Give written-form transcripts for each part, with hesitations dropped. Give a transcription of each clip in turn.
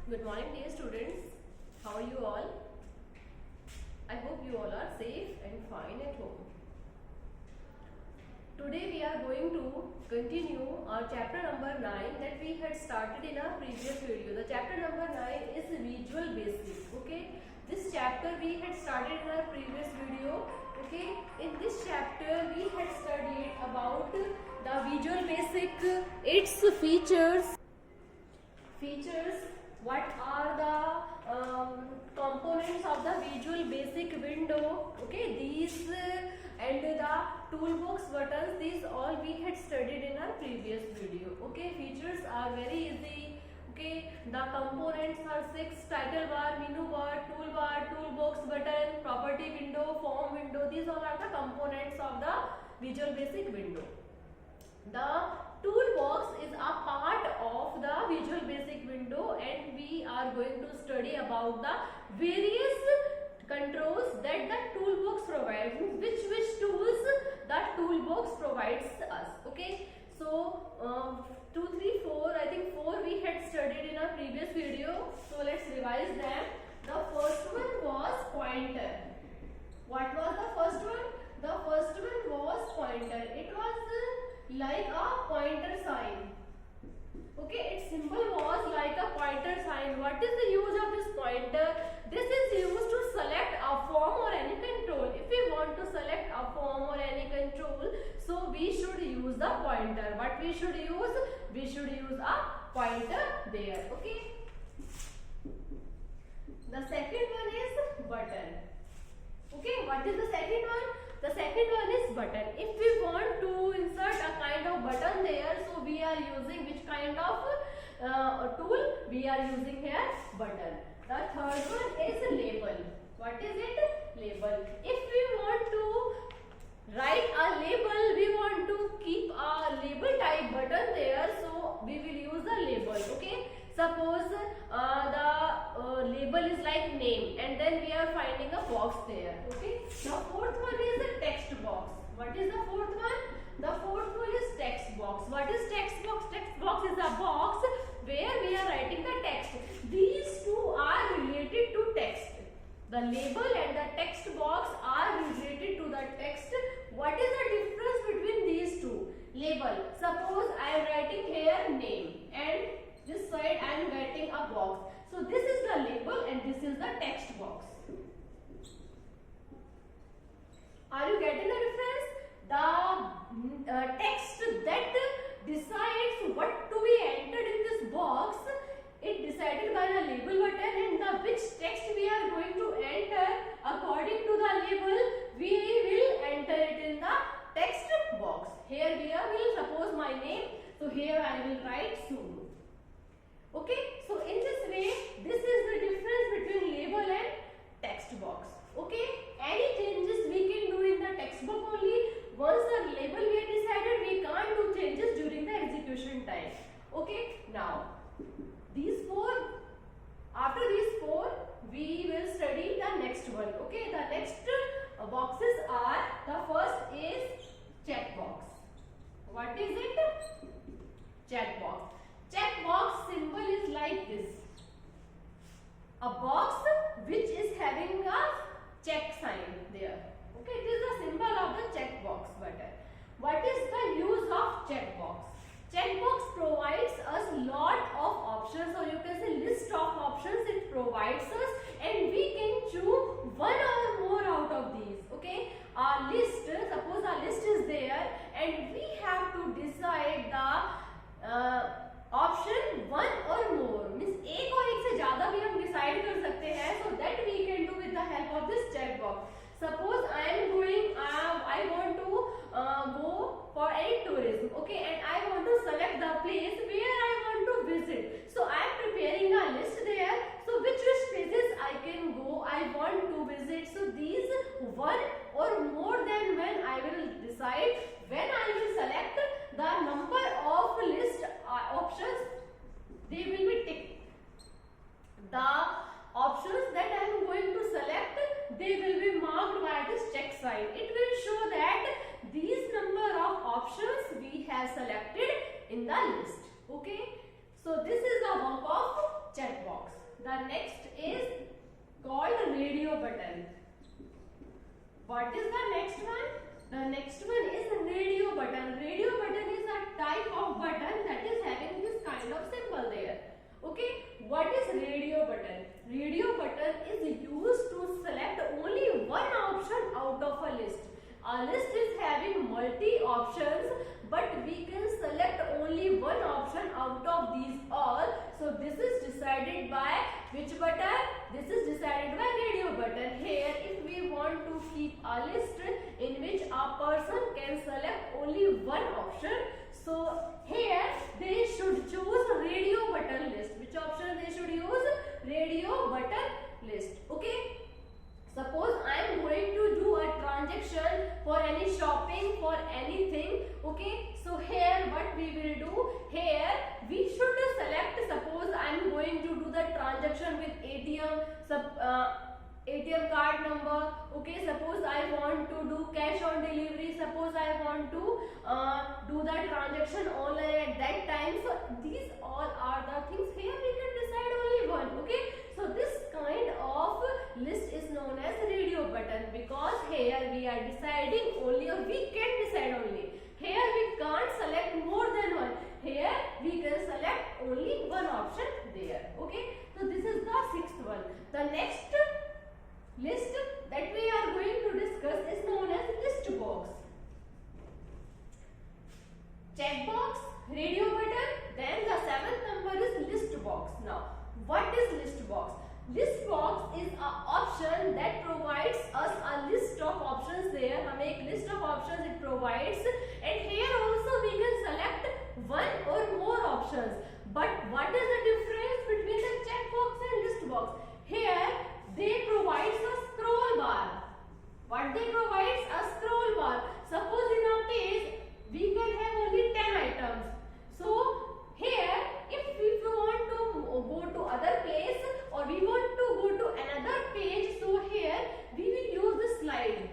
Good morning, dear students. How are you all? I hope you all are safe and fine at home. Today we are going to continue our chapter number 9 that we had started in our previous video. The chapter number 9 is Visual Basic. Okay, this chapter we had started in our previous video. Okay, in this chapter we had studied about the Visual Basic, its features, what are the components of the Visual Basic window. Okay, these and the toolbox buttons, these all we had studied in our previous video. Okay, features are very easy. Okay, the components are 6: title bar, menu bar, toolbar, toolbox button, property window, form window. These all are the components of the Visual Basic window. The toolbox is a part of the Visual Basic window, and we are going to study about the various controls that the toolbox provides, which tools the toolbox provides us. Okay, so 2, 3, 4, I think 4 we had studied in our previous video, so let's revise them. The first one was pointer. What was the first one? The first one was pointer. It was like a pointer sign. Okay, its symbol was like a pointer sign. What is the use of this pointer? This is used to select a form or any control. If we want to select a form or any control, so we should use the pointer. What we should use? We should use a pointer there. Okay. The second one is button. Okay, what is the second one? The second one is button. If we want to insert a kind of button there, so we are using which kind of tool? We are using here button. The third one is label. What is it? Label. If we want to write a label, we want to keep a label type button there, so we will use a label. Okay. Suppose the label is like name, and then we are finding a box there. Okay. The fourth one is the text box. What is the fourth one? The fourth one is text box. What is text box? Text box is a box where we are writing the text. These two are related to text. The label and the text box are related to the text. What is the difference between these two? Label. Suppose I am writing here name, and this side I am getting a box. So this is the label and this is the text box. Are you getting the difference? The text that decides what to be entered in this box, it decided by the label button, and the which text we are going to enter according to the label, we will enter it in the text box. Here we will suppose my name, so here I will write Sunu. Okay, so in this way, this is the difference between label and text box. Okay, any changes we can do in the text box only. Once the label we have decided, we can't do changes during the execution time. Okay, now these four, after these four, we will study the next one. Okay, the next boxes are, the first is checkbox. What is it? Checkbox. Checkbox symbol is like this. A box which is having a check sign there. Okay, it is the symbol of the checkbox button. What is the use of checkbox? Checkbox provides us lot of options, or you can say list of options it provides us, and we can choose one or more out of these. Okay, our list, suppose our list is there, and we have to decide the option one और मोर, means एक और एक से ज्यादा भी हम decide कर सकते हैं, so that we can do with the help of this check box. Suppose I am going, I want to go for any tourism, okay, and I want to select the place where I want to visit. So I am preparing a list there, so which places I can go, I want to visit. So these one or more than when I will decide, when I will select the number of list options, they will be ticked. The options that I am going to select, they will be marked by this check sign. It will show that these number of options we have selected in the list. Okay, so this is the work of checkbox. The next is called radio button. What is the next one? The next one is radio button. Radio button is a type of button that is having this kind of symbol there. Okay, what is radio button? Radio button is used to select only one option out of a list. A list is having multi options, but we can select only one option out of these all. So this is decided by which button? This is decided by radio button. Here, if we want to keep a list in which a person can select only one option, so here they should choose radio button list. Which option they should use? Radio button list. Okay. Suppose I am going to do a transaction for any shopping, for anything. Okay. So here what we will do? Here we should select. Suppose I am going to do the transaction with ATM. ATM card number. Okay, suppose I want to do cash on delivery. Suppose I want to do the transaction online at that time. So these all are the things. Here we can decide only one. Okay, so this kind of list is known as radio button, because here we are deciding only, or we can decide only. Here we can't select more than one. Here we can select only one option there. Okay, so this is the sixth one. The next list that we are going to discuss is known as list box. Checkbox, radio button, then the seventh number is list box. Now, what is list box? List box is an option that provides us a list of options there. हमें एक list of options it provides, and here also we can select one or more options. But what is the difference between the checkbox and list box? Here they provide a scroll bar. What they provide? A scroll bar. Suppose in a page we can have only 10 items. So here if we want to go to other place, or we want to go to another page, so here we will use the slide.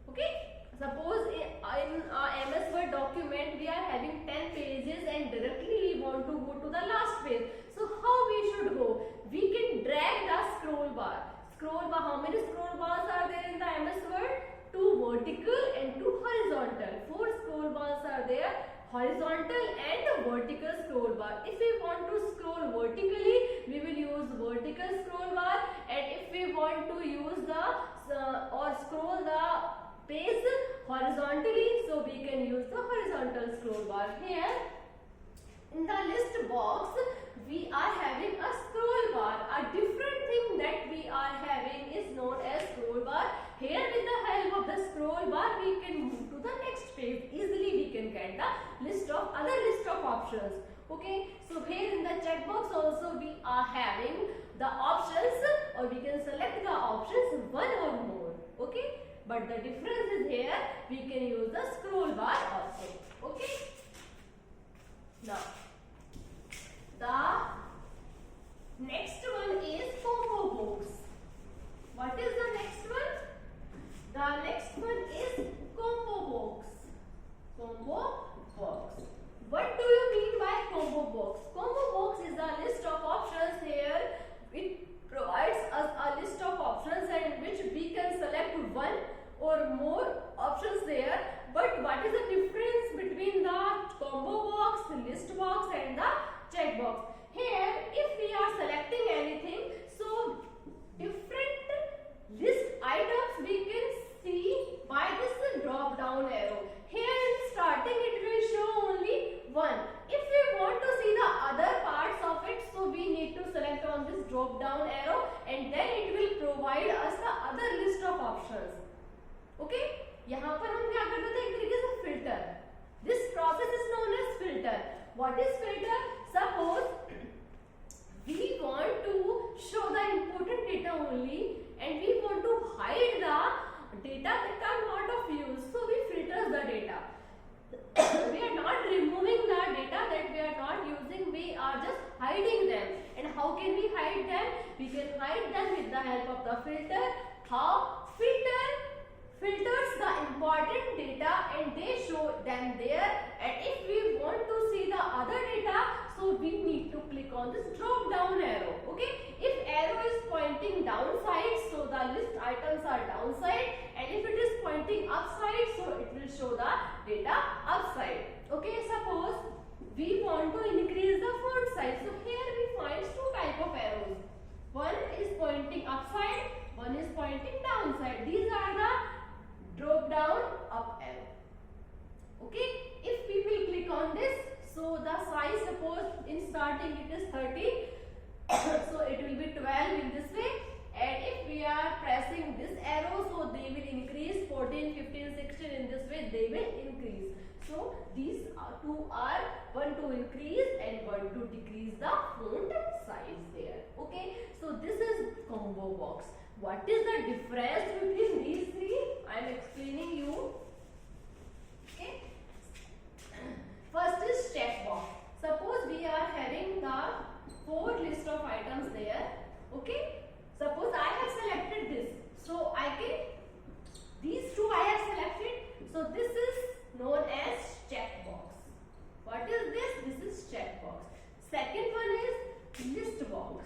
Okay, suppose in a MS Word document we are having 10 pages and directly we want to go to the last page. So how we should go? We can drag the scroll bar. Scroll bar, how many scroll bars are there in the MS Word? 2 vertical and 2 horizontal. 4 scroll bars are there, horizontal and vertical scroll bar. If we want to scroll vertically, we will use vertical scroll bar, and if we want to use the or scroll the page horizontally, so we can use the horizontal scroll bar. Here in the list box we are having a scroll bar. A different thing that we are having is known as scroll bar. Here with the help of the scroll bar we can move to the next page. Easily we can get the list of other list of options. Okay, so here in the checkbox also we are having the options, or we can select the options one or more. Okay, but the difference is here we can use the scroll bar also. Okay, now the next one is combo box. What is the next one? The next one is combo box. Combo box. What do you mean by combo box? Combo box is a list of options. Here it provides us a list of options in which we can select one or more options there. But what is the difference between the combo box, list box and the checkbox? Here if we are selecting anything, so different list items we can see by this drop down arrow. Here in starting it will show only one. If we want to see the other parts of it, so we need to select on this drop down arrow, and then it will provide us the other list of options. Okay, यहाँ पर हम क्या करते थे? एक तरीके से filter. This process is known as filter. What is filter? Suppose we want to show the important data only, and we want to hide the data that are not of use, so we filter the data. We are not removing the data that we are not using, we are just hiding them. And how can we hide them? We can hide them with the help of the filter. How? Filter filters the important data and they show them there, and if we want to see the other data, so we need to click on this drop down starting it is 30, so it will be 12 in this way. And if we are pressing this arrow, so they will increase 14, 15, 16 in this way they will increase. So these two are one to increase and one to decrease the font size there. Okay, so this is combo box. What is the difference between these three? I am explaining you. Okay, first is check box. Suppose we are having the 4 list of items there. Okay, suppose I have selected this, so I can, these two I have selected, so this is known as check box. What is this? This is check box. Second one is list box.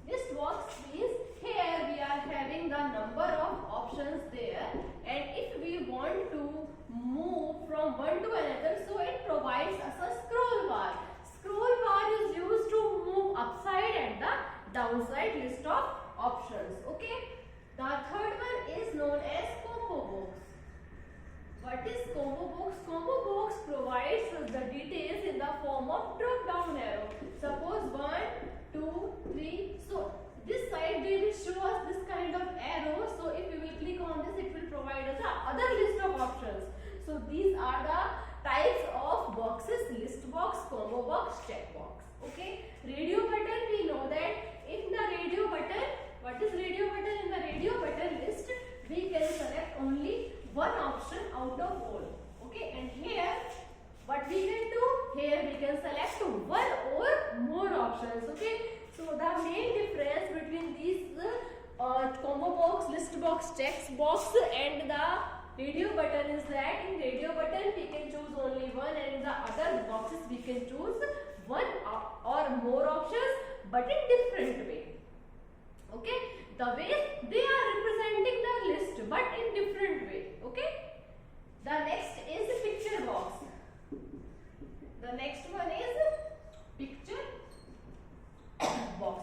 List box means here we are having the number of options there, and if we want to move from one to another, so it provides us a scroll bar. Scroll bar is used to move upside and the downside list of options. Okay. The third one is known as combo box. What is combo box? Combo box provides us the details in the form of drop down arrow. Suppose 1, 2, 3. So this side they will show us this kind of arrow. So if we will click on this, it will provide us the other list of options. So these are the types of boxes: list box, combo box, check box. Okay. Radio button, we know that in the radio button, what is radio button? In the radio button list, we can select only one option out of all. Okay, and here what we can do? Here we can select one or more options. Okay, so the main difference between these combo box, list box, check box and the radio button is that in radio button we can choose only one, and in the other boxes we can choose one or more options, but in different way. Okay, the way they are representing the list but in different way. Okay, the next is picture box. The next one is picture box.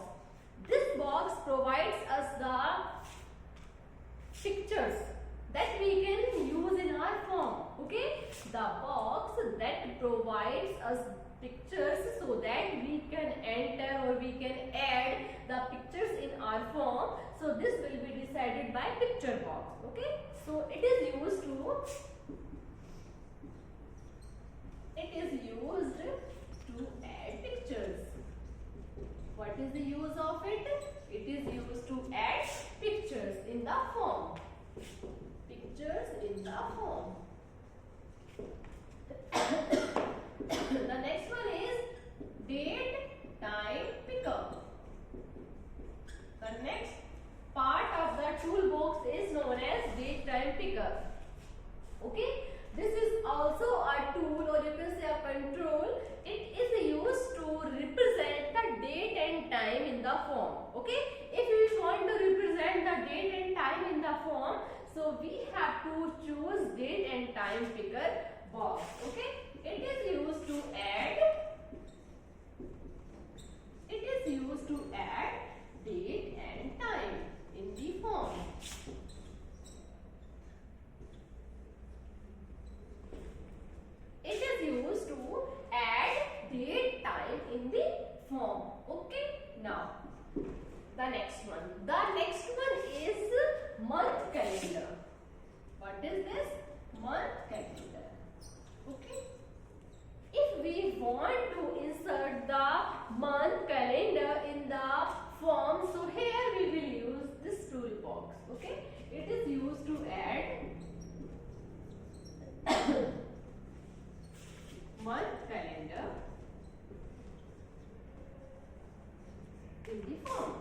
This box provides us the pictures that we can use in our form. Okay, the box that provides us pictures so that we can enter or we can add the pictures in our form. So this will be decided by picture box. Okay, so it is used to add pictures. What is the use of it? It is used to add pictures in the form. Pictures in the form. The next one is date, time, picker. The next part of the toolbox is known as date, time, picker. Okay, this is also a tool, or you can say a control. It is used to represent the date and time in the form. Okay, if we want to represent the date and time in the form, so we have to choose date and time picker box. Okay, it is used to add date and time in the form. It is used to add date, time in the form. Okay, now the next one. The next one is month calendar. What is this? Month calendar. Okay. If we want to insert the month calendar in the form, so here we will use this toolbox. Okay. It is used to add month calendar in the form.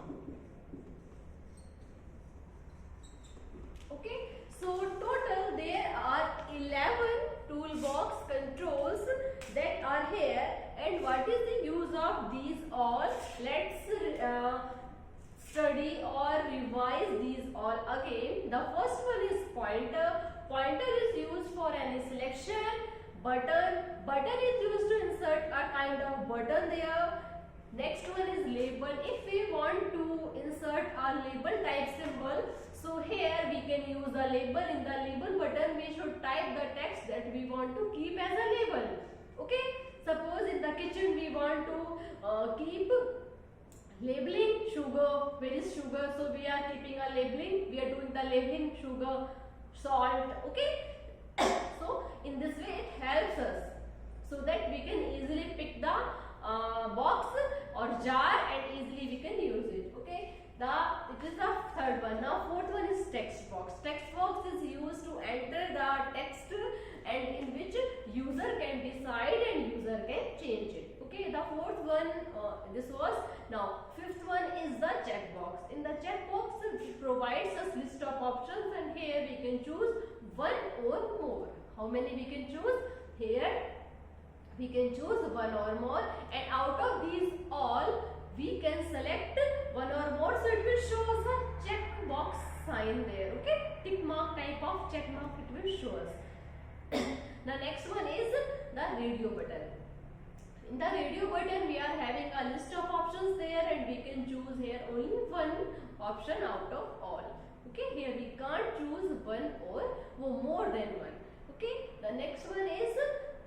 Okay, so total there are 11 toolbox controls that are here, and what is the use of these all? Let's study or revise these all again. The first one is pointer. Pointer is used for any selection. Button is used to insert a kind of button there. Next one is label. If we want to insert a label type symbol, so here we can use a label. In the label button we should type the text that we want to keep as a label. Okay, Suppose in the kitchen we want to keep labeling sugar, where is sugar, so we are keeping a labeling, we are doing the labeling, sugar, salt, okay. So in this way it helps us so that we can easily pick the box or jar and easily we can use it, okay. It is the third one. Now fourth one is text box. Text box is used to enter the text and in which user can decide and user can change it, okay. The fourth one this was. Now fifth one is the checkbox. In the checkbox it provides us list of options and here we can choose one or more. How many we can choose? Here we can choose one or more, and out of these all we can select one or more, so it will show us a check box sign there, okay. Tick mark type of check mark it will show us. The next one is the radio button. In the radio button we are having a list of options there and we can choose here only one option out of all, okay. Here we can't choose one or more than one, okay. The next one is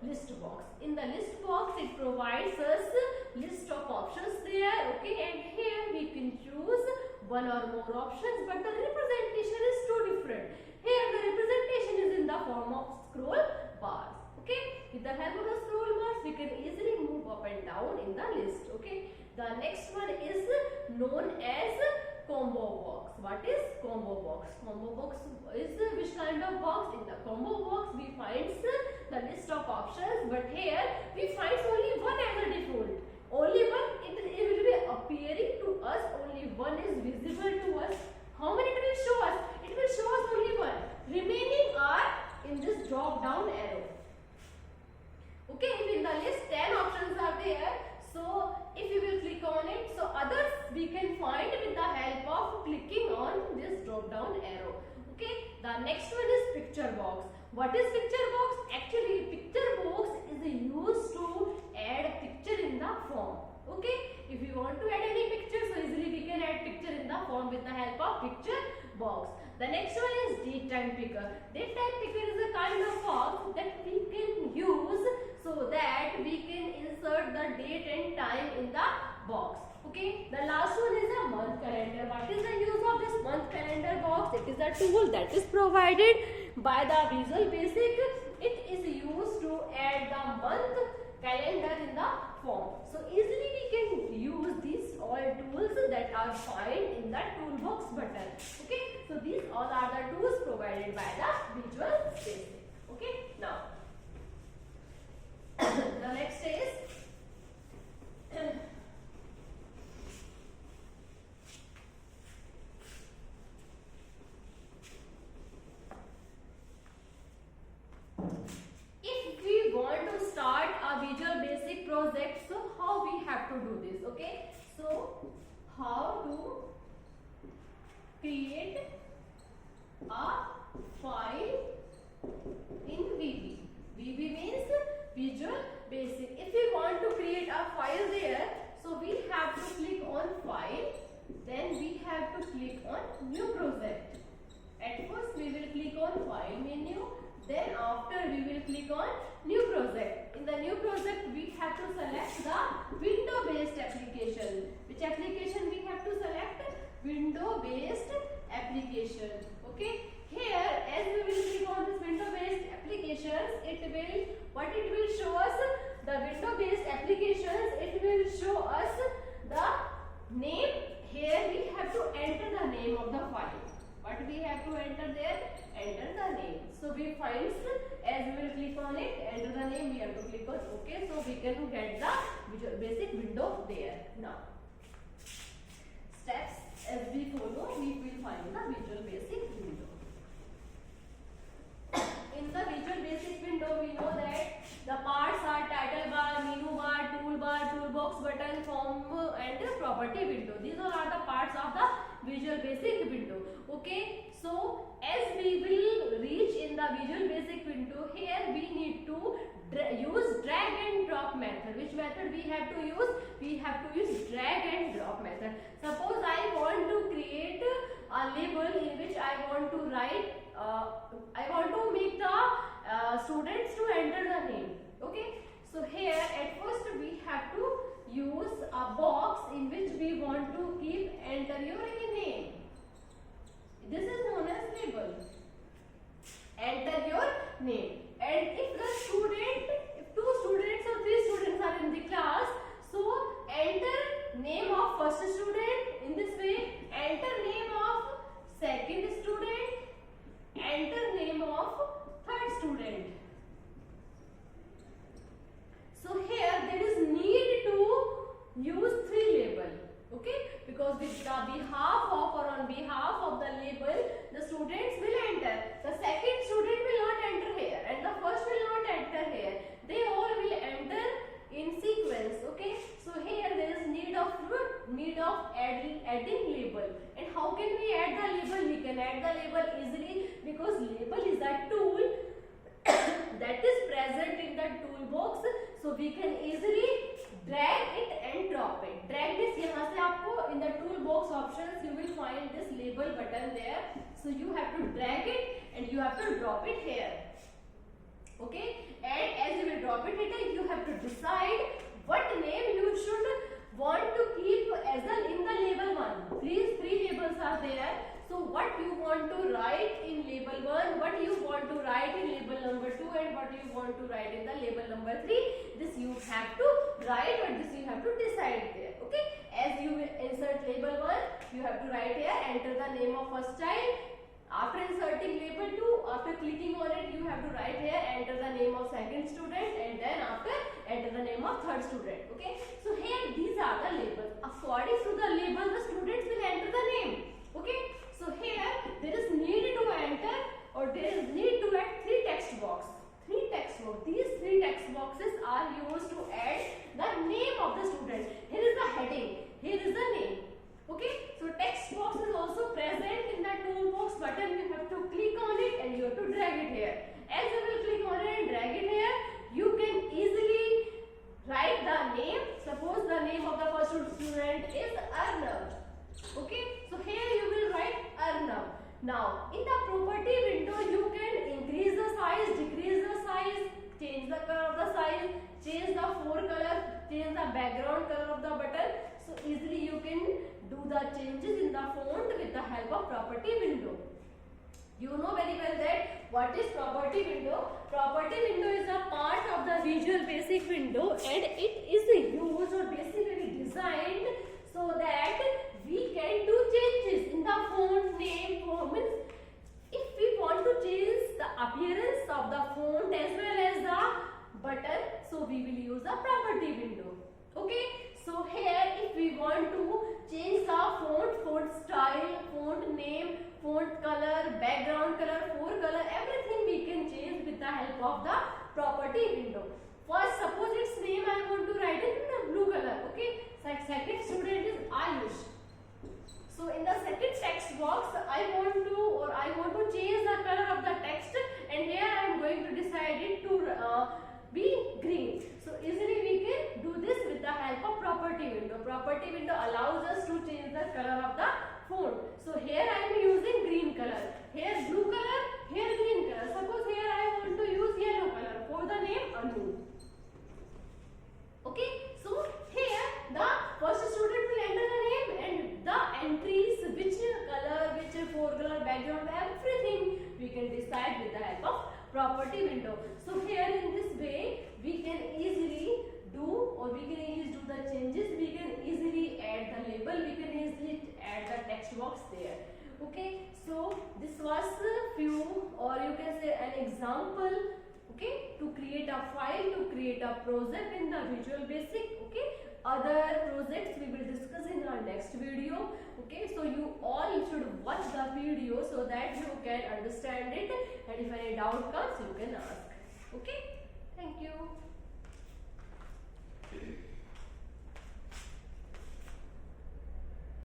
list box. In the list box it provides us list of options there, okay, and here we can choose one or more options, but the representation is too different. Here the representation is in the form of scroll bars, okay. With the help of the scroll bars we can easily move up and down in the list, okay. The next one is known as combo box. What is combo box? Combo box is which kind of box? In the combo box we find the list of options, but here we find only one as a default. Only one, it will be appearing to us, only one is visible to us. How many it will show us? It will show us only one. Remaining are in this drop down arrow. Okay, if in the list 10 options are there, so if you will click on it, so others we can find with the help of clicking on this drop down arrow. Okay, the next one is picture box. What is picture box? Actually picture box is used to add a picture in the form. Okay, if you want to add any picture, so easily we can add picture in the form with the help of picture box. The next one is date time picker. Date time picker is a kind of box that we can use so that we can insert the date and time in the box. Okay, the last one is a month calendar. What is the use of this month calendar box? It is a tool that is provided by the Visual Basic. It is used to add the month calendar in the form. So easily we can use these all tools that are found in the toolbox button. Okay, so these all are the tools provided by the Visual Basic. Okay, now the next is if we want to start a Visual Basic project, so how we have to do this, okay? So how to create a file in VB. VB means Visual Basic. If we want to create a file there, so we have to click on file, then we have to click on new project. At first we will click on file menu, then after we will click on new project. In the new project we have to select the window based application. Which application we have to select? Window based application. Okay, here as we will click on this window based applications, what it will show us, the window based applications, it will show us the name. Here we have to enter the name of the file. What we have to enter there? Enter the name. So we find, as we will click on it, enter the name, we have to click on OK, so we can get the Visual Basic window there. Now steps as we follow, we will find the Visual Basic window. In the Visual Basic window, we know that the parts are title bar, menu bar, toolbar, toolbox button, form and property window. These all are the parts of the Visual Basic window. Okay, so as we will reach in the Visual Basic window, here we need to use drag and drop method. Which method we have to use? We have to use drag and drop method. Suppose I want to create a label in which I want to write, I want to make the students to enter the name. Okay, So here at first we have to use a box in which we want to keep enter your name. This is known as label. Enter your name. And if two students or three students are in the class, so enter name of first student in this way, enter name of second student, enter name of third student. So here there is need to use three label, okay? Because with the behalf of or on behalf of the label, the students will enter. The second student will not enter here, and the first will not enter here. They all will enter in sequence, okay? So here there is need of adding label. And how can we add the label? We can add the label easily because label is a tool that is present in the toolbox, so we can easily drag it and drop it. Drag this, यहाँ से आपको in the toolbox options you will find this label button there. So you have to drag it and you have to drop it here. Okay, and as you will drop it here, you have to decide what name you should want to keep as in the label one. These three labels are there. So what you want to write in label 1, what you want to write in label number 2, and what you want to write in the label number 3, this you have to write, or this you have to decide there. Okay, as you insert label 1, you have to write here, enter the name of first child. After inserting label 2, after clicking on it, you have to write here, enter the name of second student, and then after enter the name of third student. Okay, so here these are the labels. According to the label, the students will enter the name. Okay, so here there is need to enter, or there is need to add three text box. These three text boxes are used to add the name of the student. Here is the heading. Here is the name. Okay, so text box is also present in the toolbox button. You have to click on it and you have to drag it here. As you will click on it and drag it here, you can easily write the name. Suppose the name of the first student is Arnav. Okay, so here you will write Arnav. Now in the property window you can increase the size, decrease the size, change the color of the size, change the forecolor, change the background color of the button. So easily you can do the changes in the font with the help of property window. You know very well that what is property window. Property window is a part of the Visual Basic window, and it is used or basically designed so that we can do changes in the font name. Means if we want to change the appearance of the font as well as the button, so we will use the property window. Okay, so here if we want to change the font style, font name, font color, background color, forecolor, everything we can change with the help of the property window. First, suppose its name I want to write it in a blue color. Okay, second student is Ayush. So in the second text box, I want to change the color of the text, and here I am going to decide it to be green. So easily we can do this with the help of property window. Property window allows us to change the color of the font. So here I am using green color. Here blue color, here green color. Suppose here I want to use yellow color for the name Anu. Okay, so here the first student will enter the name, and the entries, which color, which forecolor, background, everything we can decide with the help of property window. So here in this way we can easily do, or we can easily do the changes. We can easily add the label, we can easily add the text box there. Okay, so this was a few, or you can say an example, okay, to create a file, to create a project in the Visual Basic. Okay, other projects we will discuss in our next video. Okay, so you all should watch the video so that you can understand it, and if any doubt comes you can ask. Okay.